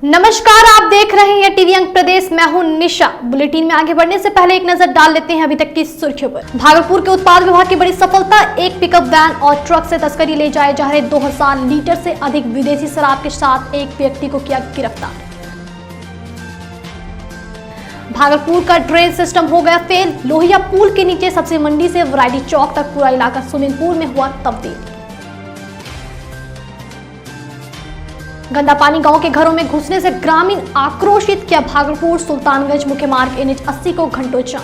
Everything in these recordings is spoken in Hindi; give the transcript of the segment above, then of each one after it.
नमस्कार, आप देख रहे हैं टीवी अंक प्रदेश। मैं हूं निशा। बुलेटिन में आगे बढ़ने से पहले एक नजर डाल लेते हैं अभी तक की सुर्खियों पर। भागलपुर के उत्पाद विभाग की बड़ी सफलता, एक पिकअप वैन और ट्रक से तस्करी ले जाए जा रहे 2000 लीटर से अधिक विदेशी शराब के साथ एक व्यक्ति को किया गिरफ्तार। भागलपुर का ड्रेन सिस्टम हो गया फेल, लोहिया पुल के नीचे सब्जी मंडी से वैरायटी चौक तक पूरा इलाका स्विमिंग पूल में हुआ तब्दील। गंदा पानी गांव के घरों में घुसने से ग्रामीण आक्रोशित, किया भागलपुर सुल्तानगंज मुख्य मार्ग NH 80 को घंटों जाम।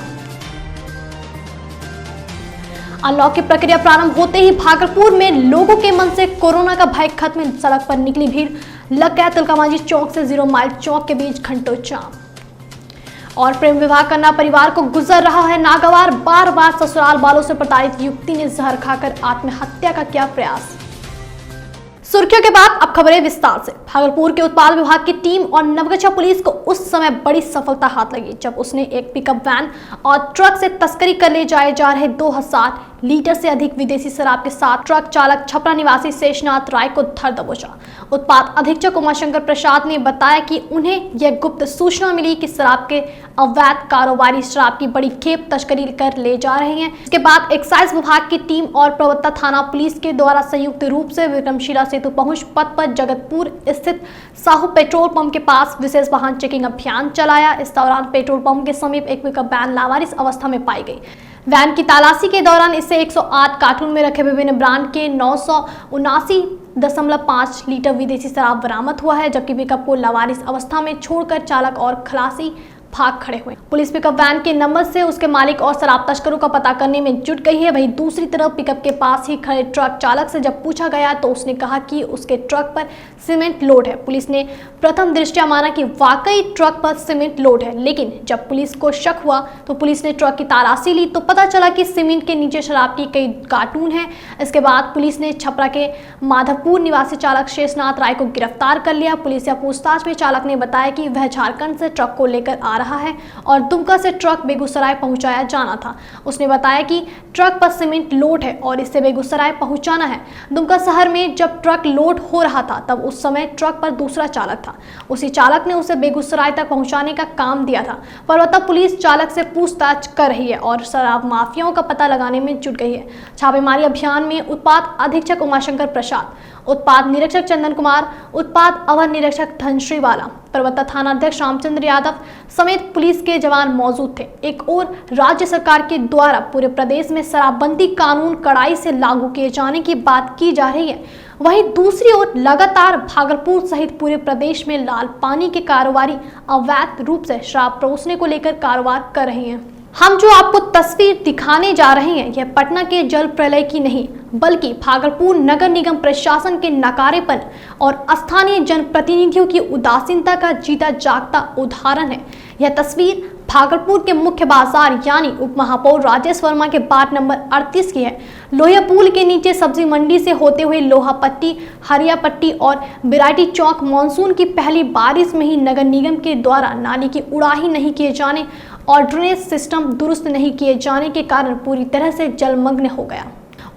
अनलॉक की प्रक्रिया प्रारंभ होते ही भागलपुर में लोगों के मन से कोरोना का भय खत्म, सड़क पर निकली भीड़, लग गया तिलकामांझी चौक से 0 माइल चौक के बीच घंटों जाम। और प्रेम विवाह करना परिवार को गुजर रहा है नागवार, बार बार ससुराल वालों से प्रताड़ित युवती ने जहर खाकर आत्महत्या का किया प्रयास। सुर्खियों के बाद अब खबरें विस्तार से। भागलपुर के उत्पाद विभाग की टीम और नवगछिया पुलिस को उस समय बड़ी सफलता हाथ लगी जब उसने एक पिकअप वैन और ट्रक से तस्करी कर ले जाए जा रहे 2000 लीटर से अधिक विदेशी शराब के साथ ट्रक चालक छपरा निवासी शेषनाथ राय को धर दबोचा। उत्पाद अधीक्षक उमाशंकर प्रसाद ने बताया कि उन्हें यह गुप्त सूचना मिली कि शराब के अवैध कारोबारी शराब की बड़ी खेप तस्करी कर ले जा रहे हैं। इसके बाद एक्साइज विभाग की टीम और प्रवत्ता थाना पुलिस के द्वारा संयुक्त रूप से विक्रमशिला सेतु पहुंच पथ पर जगतपुर स्थित साहू पेट्रोल पंप के पास विशेष वाहन चेकिंग अभियान चलाया। इस दौरान पेट्रोल पंप के समीप एक पिकअप वैन लावारिस अवस्था में पाई गई। वैन की तलाशी के दौरान इससे 108 कार्टून में रखे विभिन्न ब्रांड के 979.5 लीटर विदेशी शराब बरामद हुआ है, जबकि पिकअप को लावारिस अवस्था में छोड़कर चालक और खलासी भाग खड़े हुए। पुलिस पिकअप वैन के नंबर से उसके मालिक और शराब तस्करों का पता करने में जुट गई है। वहीं दूसरी तरफ पिकअप के पास ही खड़े ट्रक चालक से जब पूछा गया तो उसने कहा कि उसके ट्रक पर सीमेंट लोड है। पुलिस ने प्रथम दृष्टया माना कि वाकई ट्रक पर सीमेंट लोड है, लेकिन जब पुलिस को शक हुआ तो पुलिस ने ट्रक की तलाशी ली तो पता चला कि सीमेंट के नीचे शराब की कई कार्टून है। इसके बाद पुलिस ने छपरा के माधवपुर निवासी चालक शेषनाथ राय को गिरफ्तार कर लिया। पुलिस या पूछताछ में चालक ने बताया कि वह झारखंड से ट्रक को लेकर आ रहा है और दुमका से ट्रक बेगूसराय पहुंचाया जाना था। उसने बताया कि ट्रक पर सीमेंट लोड है और इसे बेगूसराय पहुंचाना है। दुमका शहर में जब ट्रक लोड हो रहा था तब उस समय ट्रक पर दूसरा चालक था। उसी चालक ने उसे बेगूसराय तक पहुंचाने का काम दिया था। पर्वता पुलिस चालक से पूछताछ कर रही है और शराब माफियाओं का पता लगाने में जुट गई है। छापेमारी अभियान में उत्पाद अधीक्षक उमाशंकर प्रसाद, उत्पाद निरीक्षक चंदन कुमार, उत्पाद अवर निरीक्षक धनश्री वाला, पर्वता थाना अध्यक्ष रामचंद्र यादव समेत पुलिस के जवान मौजूद थे। एक और राज्य सरकार के द्वारा पूरे प्रदेश में शराबबंदी कानून कड़ाई से लागू किए जाने की बात की जा रही है, वहीं दूसरी ओर लगातार भागलपुर सहित पूरे प्रदेश में लाल पानी के कारोबारी अवैध रूप से शराब परोसने को लेकर कारोबार कर रहे हैं। हम जो आपको तस्वीर दिखाने जा रहे हैं यह पटना के जल प्रलय की नहीं बल्कि भागलपुर नगर निगम प्रशासन के नकारेपन और स्थानीय जनप्रतिनिधियों की उदासीनता का जीता जागता उदाहरण है। यह तस्वीर भागलपुर के मुख्य बाजार यानी उप महापौर राजेश वर्मा के वार्ड नंबर 38 की है। लोहिया पुल के नीचे सब्जी मंडी से होते हुए लोहा पट्टी, हरिया पट्टी और वैरायटी चौक मानसून की पहली बारिश में ही नगर निगम के द्वारा नाली की उड़ाही नहीं किए जाने और ड्रेनेज सिस्टम दुरुस्त नहीं किए जाने के कारण पूरी तरह से जलमग्न हो गया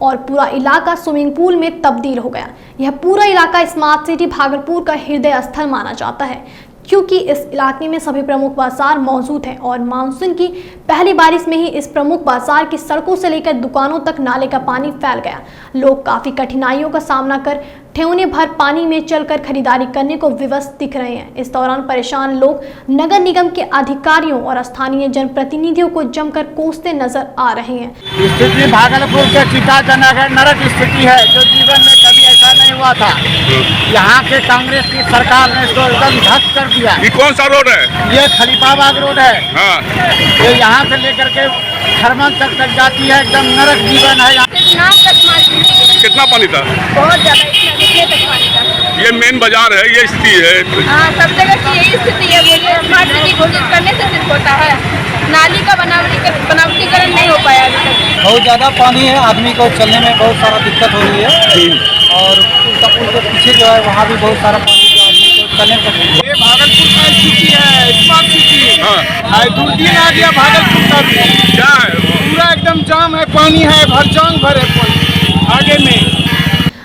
और पूरा इलाका स्विमिंग पूल में तब्दील हो गया। यह पूरा इलाका स्मार्ट सिटी भागलपुर का हृदय स्थल माना जाता है क्योंकि इस इलाके में सभी प्रमुख बाजार मौजूद हैं और मानसून की पहली बारिश में ही इस प्रमुख बाजार की सड़कों से लेकर दुकानों तक नाले का पानी फैल गया। लोग काफी कठिनाइयों का सामना कर ठेवने भर पानी में चलकर खरीदारी करने को विवश दिख रहे हैं। इस दौरान परेशान लोग नगर निगम के अधिकारियों और स्थानीय जनप्रतिनिधियों को जमकर कोसते नजर आ रहे हैं। स्थिति भागलपुर के चिंताजनक है, नरक स्थिति है जो जीवन में कभी ऐसा नहीं हुआ था। यहाँ के कांग्रेस की सरकार ने इसको एकदम ध्वस्त कर दिया। ये कौन सा रोड है? ये खलीफाबाद रोड है। हाँ। ये यहाँ से लेकर के खरमन तक जाती है, एकदम नरक जीवन है। कितना पानी था? बहुत ज्यादा, इतने तक पानी था। ये मेन बाजार है, ये स्थिति है। हाँ, सब जगह की यही स्थिति है। बोलिए स्मार्ट सिटी घोषित करने से सिर्फ होता है, नाली का बनावटीकरण नहीं हो पाया अभी तक। बहुत ज़्यादा पानी है, आदमी को चलने में बहुत सारा दिक्कत हो रही है और पुल के पीछे जो है वहाँ भी बहुत सारा पानी जो आदमी को चलने पर। ये भागलपुर का स्थिति है, स्मार्ट सिटी। हाँ। दुर्दिन आ गया भागलपुर का। क्या है? पूरा एकदम जाम है, पानी है, भर जाम भर है आगे में।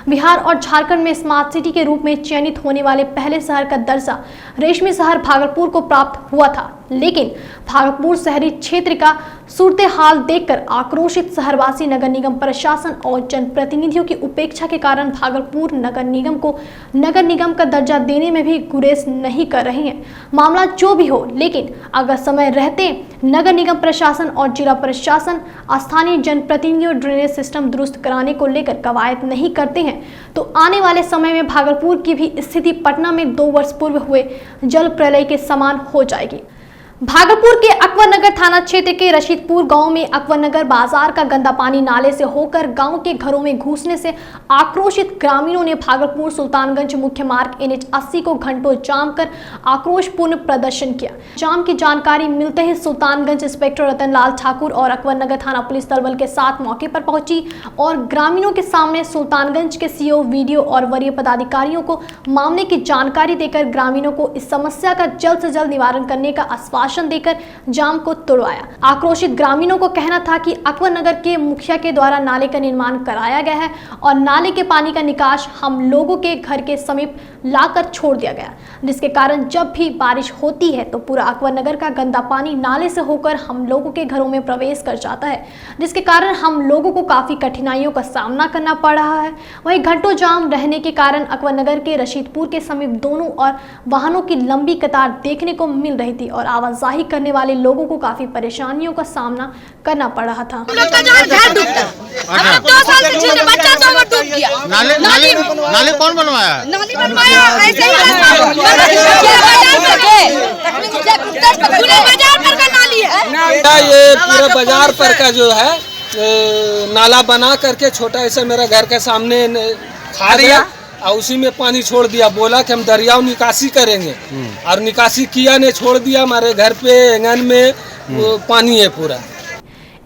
बिहार और झारखंड में स्मार्ट सिटी के रूप में चयनित होने वाले पहले शहर का दर्जा रेशमी शहर भागलपुर को प्राप्त हुआ था, लेकिन भागलपुर शहरी क्षेत्र का सूरत हाल देखकर आक्रोशित शहरवासी नगर निगम प्रशासन और जनप्रतिनिधियों की उपेक्षा के कारण भागलपुर नगर निगम को नगर निगम का दर्जा देने में भी गुरेज नहीं कर रही हैं। मामला जो भी हो, लेकिन अगर समय रहते नगर निगम प्रशासन और जिला प्रशासन स्थानीय जनप्रतिनिधियों ड्रेनेज सिस्टम दुरुस्त कराने को लेकर कवायद नहीं करते हैं तो आने वाले समय में भागलपुर की भी स्थिति पटना में 2 वर्ष पूर्व हुए जल प्रलय के समान हो जाएगी। भागलपुर के अकबरनगर थाना क्षेत्र के रशीदपुर गांव में अकबरनगर बाजार का गंदा पानी नाले से होकर गांव के घरों में घुसने से आक्रोशित ग्रामीणों ने भागलपुर सुल्तानगंज मुख्य मार्ग NH 80 को घंटों जाम कर आक्रोशपूर्ण प्रदर्शन किया। जाम की जानकारी मिलते ही सुल्तानगंज इंस्पेक्टर रतनलाल ठाकुर और अकबरनगर थाना पुलिस दल के साथ मौके पर पहुंची और ग्रामीणों के सामने सुल्तानगंज के CO, VDO और वरीय पदाधिकारियों को मामले की जानकारी देकर ग्रामीणों को इस समस्या का जल्द से जल्द निवारण करने का आश्वासन देकर जाम को तोड़वाया। आक्रोशित ग्रामीणों को कहना था कि अकबरनगर के मुखिया के द्वारा नाले का निर्माण कराया गया है और नाले के पानी का निकास हम लोगों के घर के समीप लाकर छोड़ दिया गया, जिसके कारण जब भी बारिश होती है तो पूरा अकबरनगर का गंदा पानी नाले से होकर हम लोगों के घरों में प्रवेश कर जाता है, जिसके कारण हम लोगों को काफी कठिनाइयों का सामना करना पड़ रहा है। वहीं घंटों जाम रहने के कारण अकबरनगर के रशीदपुर के समीप दोनों और वाहनों की लंबी कतार देखने को मिल रही थी और आवाजाही करने वाले लोगों को काफी परेशानियों का सामना करना पड़ रहा था। नाले कौन बनवाया? ये पूरा बाजार पर का जो है नाला बना करके छोटा ऐसे मेरा घर के सामने खा दिया और उसी में पानी छोड़ दिया। बोला कि हम दरियाव निकासी करेंगे और निकासी किया ने छोड़ दिया। हमारे घर पे आंगन में पानी है पूरा।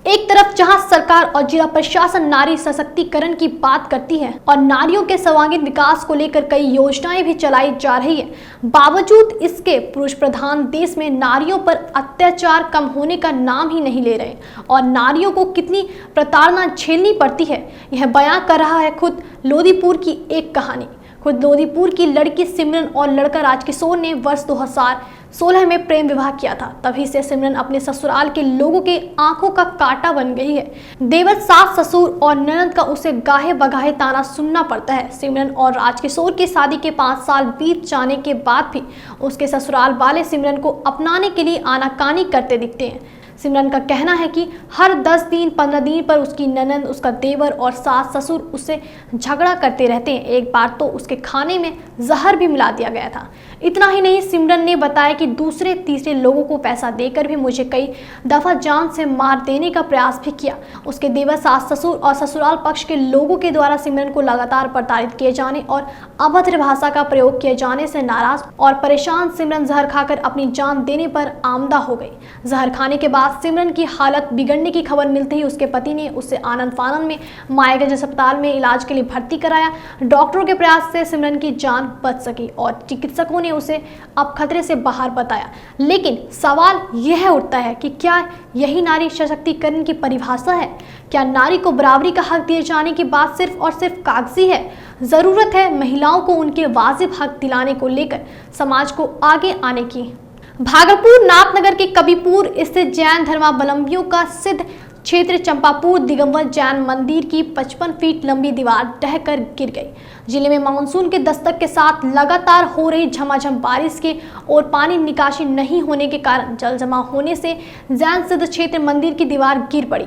एक तरफ जहां सरकार और जिला प्रशासन नारी सशक्तिकरण की बात करती है और नारियों के सर्वांगीण विकास को लेकर कई योजनाएं भी चलाई जा रही है, बावजूद इसके पुरुष प्रधान देश में नारियों पर अत्याचार कम होने का नाम ही नहीं ले रहे और नारियों को कितनी प्रताड़ना झेलनी पड़ती है, यह बयां कर रहा है खुद लोदीपुर की एक कहानी। खुद लोदीपुर की लड़की सिमरन और लड़का राजकिशोर ने वर्ष 2016 में प्रेम विवाह किया था। तभी से सिमरन अपने ससुराल के लोगों के आंखों का कांटा बन गई है। देवर, सास, ससुर और ननद का उसे गाहे बगाहे ताना सुनना पड़ता है। सिमरन और राजकिशोर की शादी के 5 साल बीत जाने के बाद भी उसके ससुराल वाले सिमरन को अपनाने के लिए आनाकानी करते दिखते हैं। सिमरन का कहना है कि हर 10 दिन 15 दिन पर उसकी ननद, उसका देवर और सास ससुर उससे झगड़ा करते रहते हैं। एक बार तो उसके खाने में जहर भी मिला दिया गया था। इतना ही नहीं, सिमरन ने बताया कि दूसरे तीसरे लोगों को पैसा देकर भी मुझे कई दफा जान से मार देने का प्रयास भी किया। उसके देवर, सास, ससुर और ससुराल पक्ष के लोगों के द्वारा सिमरन को लगातार प्रताड़ित किए जाने और अभद्र भाषा का प्रयोग किए जाने से नाराज और परेशान सिमरन जहर खाकर अपनी जान देने पर आमदा हो गई। जहर खाने के बाद सिमरन की हालत बिगड़ने की खबर मिलते ही उसके पति ने उसे आनंद फानंद में मायागंज अस्पताल में इलाज के लिए भर्ती कराया। डॉक्टरों के प्रयास से सिमरन की जान बच सकी और चिकित्सकों ने उसे अब खतरे से बाहर बताया। लेकिन सवाल यह उठता है कि क्या यही नारी सशक्तिकरण की परिभाषा है? क्या नारी को बराबरी का हक दिए जाने की बात सिर्फ और सिर्फ कागजी है? जरूरत है महिलाओं को उनके वाजिब हक दिलाने को लेकर समाज को आगे आने की। भागलपुर नाथनगर के कबीपुर स्थित जैन धर्मावलंबियों का सिद्ध क्षेत्र चंपापुर दिगंबर जैन मंदिर की 55 फीट लंबी दीवार ढहकर गिर गई। जिले में मानसून के दस्तक के साथ लगातार हो रही झमाझम बारिश के और पानी निकासी नहीं होने के कारण जल जमा होने से जैन सिद्ध क्षेत्र मंदिर की दीवार गिर पड़ी।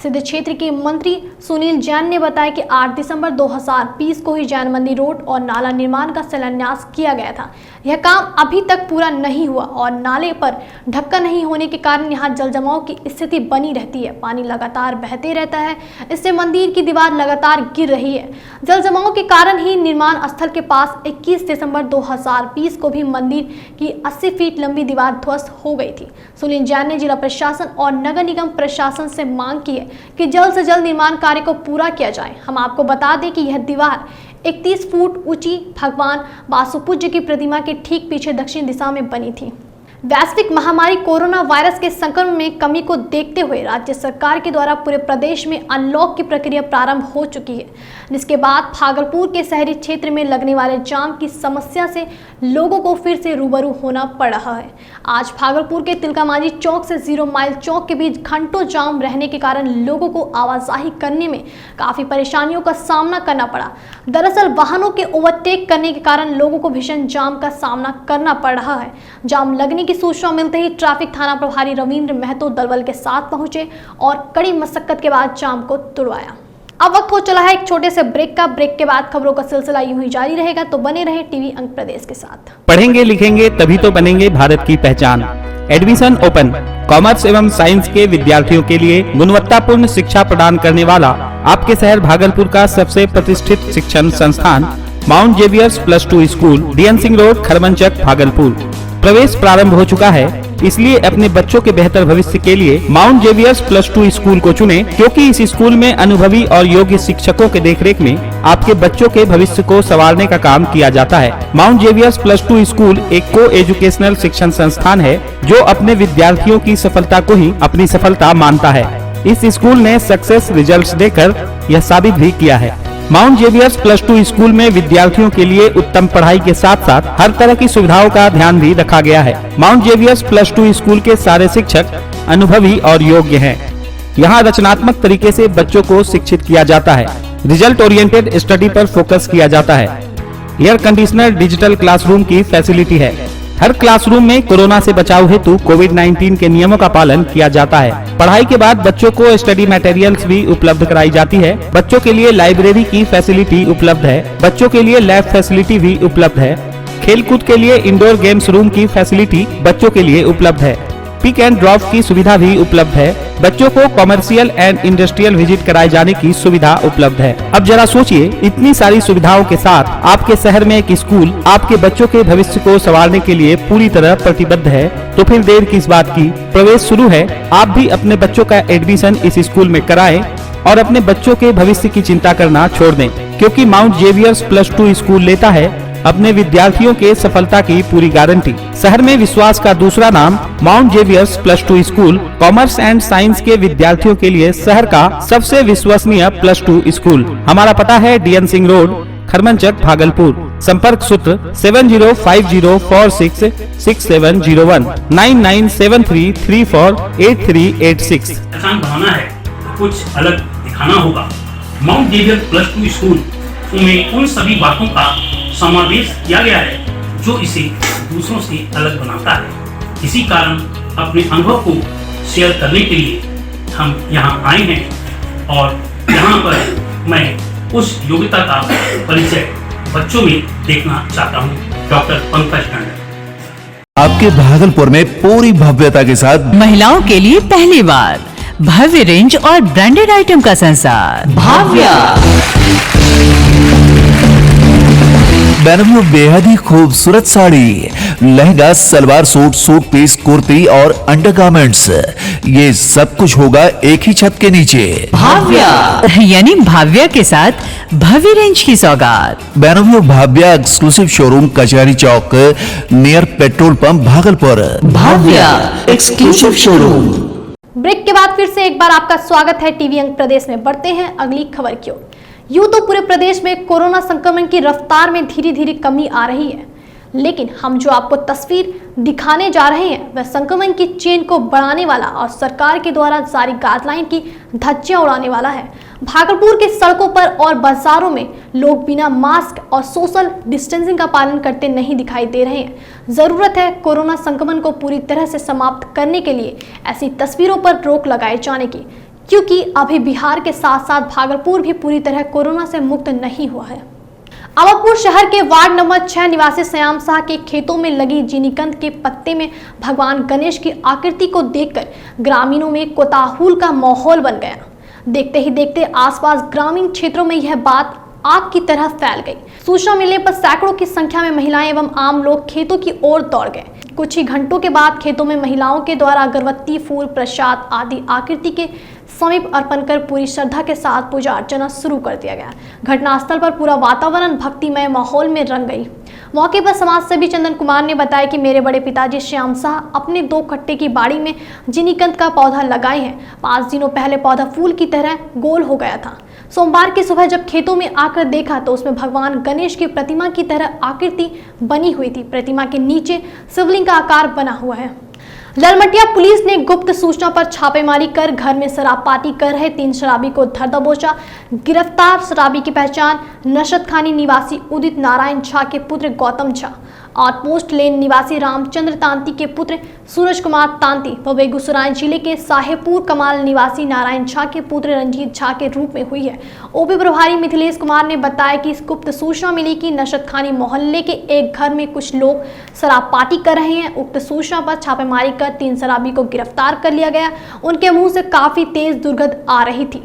सिद्ध क्षेत्र के मंत्री सुनील जैन ने बताया कि 8 दिसंबर 2020 को ही जैन मंदिर रोड और नाला निर्माण का शिलान्यास किया गया था। यह काम अभी तक पूरा नहीं हुआ और नाले पर ढक्कन नहीं होने के कारण यहाँ जल जमाव की स्थिति बनी रहती है। पानी लगातार बहते रहता है, इससे मंदिर की दीवार लगातार गिर रही है। जल जमाव के कारण ही निर्माण स्थल के पास 21 दिसंबर 2020 को भी मंदिर की 80 फीट लंबी दीवार ध्वस्त हो गई थी। सुनील जैन ने जिला प्रशासन और नगर निगम प्रशासन से मांग की है कि जल्द से जल्द निर्माण कार्य को पूरा किया जाए। हम आपको बता दें कि यह दीवार 31 फुट ऊंची भगवान वासुपूज्य की प्रतिमा के ठीक पीछे दक्षिण दिशा में बनी थी। वैश्विक महामारी कोरोना वायरस के संक्रमण में कमी को देखते हुए राज्य सरकार के द्वारा पूरे प्रदेश में अनलॉक की प्रक्रिया प्रारंभ हो चुकी है, जिसके बाद भागलपुर के शहरी क्षेत्र में लगने वाले जाम की समस्या से लोगों को फिर से रूबरू होना पड़ रहा है। आज भागलपुर के तिलकामांझी चौक से 0 माइल चौक के बीच घंटों जाम रहने के कारण लोगों को आवाजाही करने में काफी परेशानियों का सामना करना पड़ा। दरअसल वाहनों के ओवरटेक करने के कारण लोगों को भीषण जाम का सामना करना पड़ रहा है। जाम लगने की सूचना मिलते ही ट्रैफिक थाना प्रभारी रविंद्र महतो दलबल के साथ पहुंचे और कड़ी मशक्कत के बाद जाम को तुड़वाया। अब वक्त हो चला है एक छोटे से ब्रेक का। ब्रेक के बाद खबरों का सिलसिला यूं ही जारी रहेगा, तो बने रहे टीवी अंक प्रदेश के साथ। पढ़ेंगे लिखेंगे तभी तो बनेंगे भारत की पहचान। Admission open. कॉमर्स एवं साइंस के विद्यार्थियों के लिए गुणवत्तापूर्ण शिक्षा प्रदान करने वाला आपके शहर भागलपुर का सबसे प्रतिष्ठित शिक्षण संस्थान mount Xavier's +2 school, DN Singh road, Kharmanchak, Bhagalpur. प्रवेश प्रारंभ हो चुका है, इसलिए अपने बच्चों के बेहतर भविष्य के लिए माउंट जेवियर्स +2 स्कूल को चुनें, क्योंकि इस स्कूल में अनुभवी और योग्य शिक्षकों के देखरेख में आपके बच्चों के भविष्य को संवारने का काम किया जाता है। माउंट जेवियर्स +2 स्कूल एक को एजुकेशनल शिक्षण संस्थान है जो अपने विद्यार्थियों की सफलता को ही अपनी सफलता मानता है। इस स्कूल ने सक्सेस रिजल्ट्स देकर यह साबित भी किया है। माउंट जेवियर्स +2 स्कूल में विद्यार्थियों के लिए उत्तम पढ़ाई के साथ साथ हर तरह की सुविधाओं का ध्यान भी रखा गया है। माउंट जेवियर्स +2 स्कूल के सारे शिक्षक अनुभवी और योग्य हैं। यहाँ रचनात्मक तरीके से बच्चों को शिक्षित किया जाता है। रिजल्ट ओरिएंटेड स्टडी पर फोकस किया जाता है। एयर कंडीशनर डिजिटल क्लासरूम की फैसिलिटी है। हर क्लासरूम में कोरोना से बचाव हेतु कोविड-19 के नियमों का पालन किया जाता है। पढ़ाई के बाद बच्चों को स्टडी मटेरियल्स भी उपलब्ध कराई जाती है। बच्चों के लिए लाइब्रेरी की फैसिलिटी उपलब्ध है। बच्चों के लिए लैब फैसिलिटी भी उपलब्ध है। खेलकूद के लिए इंडोर गेम्स रूम की फैसिलिटी बच्चों के लिए उपलब्ध है। पिक एंड ड्रॉप की सुविधा भी उपलब्ध है। बच्चों को कमर्शियल एंड इंडस्ट्रियल विजिट कराए जाने की सुविधा उपलब्ध है। अब जरा सोचिए, इतनी सारी सुविधाओं के साथ आपके शहर में एक स्कूल आपके बच्चों के भविष्य को संवारने के लिए पूरी तरह प्रतिबद्ध है, तो फिर देर किस बात की। प्रवेश शुरू है। आप भी अपने बच्चों का एडमिशन इस स्कूल में कराएं और अपने बच्चों के भविष्य की चिंता करना छोड़ दें, क्योंकि माउंट जेवियर्स +2 स्कूल लेता है अपने विद्यार्थियों के सफलता की पूरी गारंटी। शहर में विश्वास का दूसरा नाम mount Xavier's +2 school, commerce and science के विद्यार्थियों के लिए शहर का सबसे विश्वसनीय +2 स्कूल। हमारा पता है DN सिंह रोड, खरमनचक, भागलपुर। संपर्क सूत्र 7050466701 9973348386। पहचान बनाना है तो कुछ अलग दिखाना होगा। माउंट जेवियर्स +2 स्कूल में उन सभी बातों का समावेश किया गया है जो इसे दूसरों से अलग बनाता है। इसी कारण अपने अनुभव को शेयर करने के लिए हम यहाँ आए हैं और यहाँ पर मैं उस योग्यता का परिचय बच्चों में देखना चाहता हूँ। डॉक्टर पंकज टंडन। आपके भागलपुर में पूरी भव्यता के साथ महिलाओं के लिए पहली बार भव्य रेंज और ब्रांडेड आइटम का संसार भाव्य। बेनवियो बेहद ही खूबसूरत sari, lehenga, salwar suit, suit piece, kurti और अंडरगारमेंट्स, ये सब कुछ होगा एक ही छत के नीचे। भाव्य यानी भाव्य के साथ भव्य रेंज की सौगात। बेनवियो भाव्य exclusive showroom, Kachahari Chowk, near petrol pump, Bhagalpur. Bhavya exclusive showroom. Break के बाद फिर से एक बार आपका स्वागत है टीवी अंक प्रदेश में। बढ़ते हैं अगली खबर की ओर। यूं तो पूरे प्रदेश में कोरोना संक्रमण की रफ्तार में धीरे धीरे कमी आ रही है, लेकिन हम जो आपको तस्वीर दिखाने जा रहे हैं वह संक्रमण की चेन को बढ़ाने वाला और सरकार के द्वारा जारी गाइडलाइन की धज्जियां उड़ाने वाला है। भागलपुर के सड़कों पर और बाजारों में लोग बिना मास्क और सोशल डिस्टेंसिंग का पालन करते नहीं दिखाई दे रहे हैं। जरूरत है कोरोना संक्रमण को पूरी तरह से समाप्त करने के लिए ऐसी तस्वीरों पर रोक लगाए जाने की, क्योंकि अभी बिहार के साथ साथ भागलपुर भी पूरी तरह कोरोना से मुक्त नहीं हुआ है। अवधपुर शहर के वार्ड नंबर 6 निवासी श्याम शाह के खेतों में लगी जिनीकंद के पत्ते में भगवान गणेश की आकृति को देखकर ग्रामीणों में कोताहुल का माहौल बन गया। देखते ही देखते आसपास ग्रामीण क्षेत्रों में यह बात आग की तरह फैल गई। सूचना मिलने पर सैकड़ों की संख्या में महिलाएं एवं आम लोग खेतों की ओर दौड़ गए। कुछ ही घंटों के बाद खेतों में महिलाओं के द्वारा अगरबत्ती, फूल, प्रसाद आदि आकृति के समीप अर्पण कर पूरी श्रद्धा के साथ पूजा अर्चना शुरू कर दिया गया। घटनास्थल पर पूरा वातावरण भक्तिमय माहौल में रंग गई। मौके पर समाजसेवी चंदन कुमार ने बताया कि मेरे बड़े पिताजी श्याम शाह अपने 2 कट्टे की बाड़ी में जिनीकंद का पौधा लगाए हैं। 5 दिनों पहले पौधा फूल की तरह गोल हो गया था। सोमवार की सुबह जब खेतों में आकर देखा तो उसमें भगवान गणेश की प्रतिमा की तरह आकृति बनी हुई थी। प्रतिमा के नीचे शिवलिंग का आकार बना हुआ है। ललमटिया पुलिस ने गुप्त सूचना पर छापेमारी कर घर में शराब पार्टी कर रहे 3 शराबी को धर दबोचा। गिरफ्तार शराबी की पहचान नशदखानी निवासी उदित नारायण झा के पुत्र गौतम झा, आउटपोस्ट लेन निवासी रामचंद्र तांती के पुत्र सूरज कुमार तांती व बेगूसराय जिले के साहेबपुर कमाल निवासी नारायण झा के पुत्र रंजीत झा के रूप में हुई है। ओपी प्रभारी मिथिलेश कुमार ने बताया कि इस गुप्त सूचना मिली कि नशदखानी मोहल्ले के एक घर में कुछ लोग शराब पार्टी कर रहे हैं। उक्त सूचना पर छापेमारी कर 3 शराबी को गिरफ्तार कर लिया गया। उनके मुंह से काफी तेज दुर्गंध आ रही थी।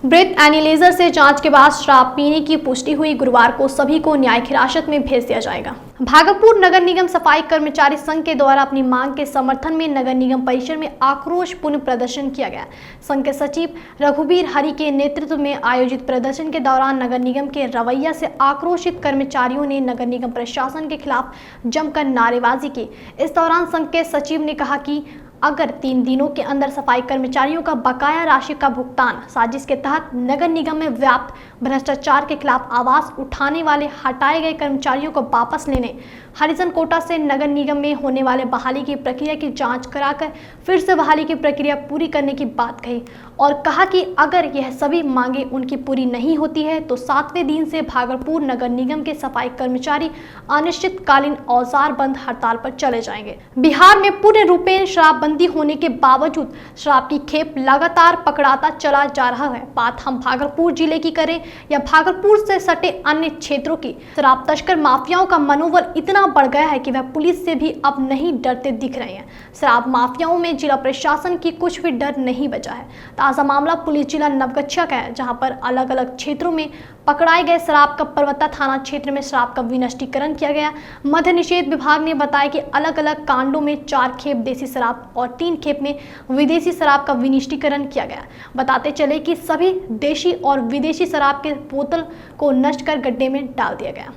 ब्रेथ एनालाइजर से जांच के बाद शराब पीने की पुष्टि हुई। गुरुवार को सभी को न्यायिक हिरासत में भेज दिया जाएगा। भागलपुर नगर निगम सफाई कर्मचारी संघ के द्वारा अपनी मांग के समर्थन में नगर निगम परिसर में आक्रोशपूर्ण प्रदर्शन किया गया। संघ के सचिव रघुवीर हरि के नेतृत्व में आयोजित प्रदर्शन के दौरान नगर निगम के रवैया से आक्रोशित कर्मचारियों ने नगर निगम प्रशासन के खिलाफ जमकर नारेबाजी की। इस दौरान संघ के सचिव ने कहा कि अगर 3 दिनों के अंदर सफाई कर्मचारियों का बकाया राशि का भुगतान साजिश के तहत नगर निगम में व्याप्त भ्रष्टाचार के खिलाफ आवाज उठाने वाले हटाए गए कर्मचारियों को वापस लेने, हरिजन कोटा से नगर निगम में होने वाले बहाली की प्रक्रिया की जांच कराकर फिर से बहाली की प्रक्रिया पूरी करने की बात कही और कहा कि अगर यह सभी मांगे उनकी पूरी नहीं होती है तो 7वें दिन से भागलपुर नगर निगम के सफाई कर्मचारी अनिश्चितकालीन औजार बंद हड़ताल पर चले जाएंगे। बिहार में पूर्ण रूपेण शराबबंदी होने के बावजूद शराब की खेप लगातार पकड़ाता चला जा रहा है। बात हम भागलपुर जिले की करें या भागलपुर से सटे अन्य क्षेत्रों की, शराब तस्कर माफियाओं का मनोबल इतना बढ़ गया है कि वह पुलिस से भी अब नहीं डरते दिख रहे हैं। शराब माफियाओं में जिला प्रशासन की कुछ भी डर नहीं बचा है। ताजा मामला पुलिस जिला नवगछिया का है, जहां पर अलग अलग क्षेत्रों में पकड़ाए गए शराब का पर्वता थाना क्षेत्र में शराब का विनष्टीकरण किया गया। मद्य निषेध विभाग ने बताया कि अलग अलग कांडों में 4 खेप देसी शराब और 3 खेप में विदेशी शराब का विनिष्टीकरण किया गया। बताते चले कि सभी देशी और विदेशी शराब के बोतल को नष्ट कर गड्ढे में डाल दिया गया।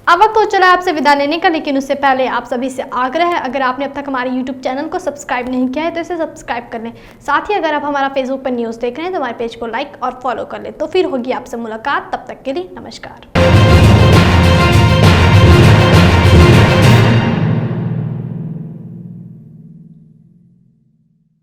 अब वक्त हो चला आपसे विदा लेने का, लेकिन उससे पहले आप सभी से आग्रह है, अगर आपने अब तक हमारे YouTube चैनल को सब्सक्राइब नहीं किया है तो इसे सब्सक्राइब कर लें। साथ ही अगर आप हमारा फेसबुक पर न्यूज़ देख रहे हैं तो हमारे पेज को लाइक और फॉलो कर लें। तो फिर होगी आपसे मुलाकात, तब तक के लिए नमस्कार।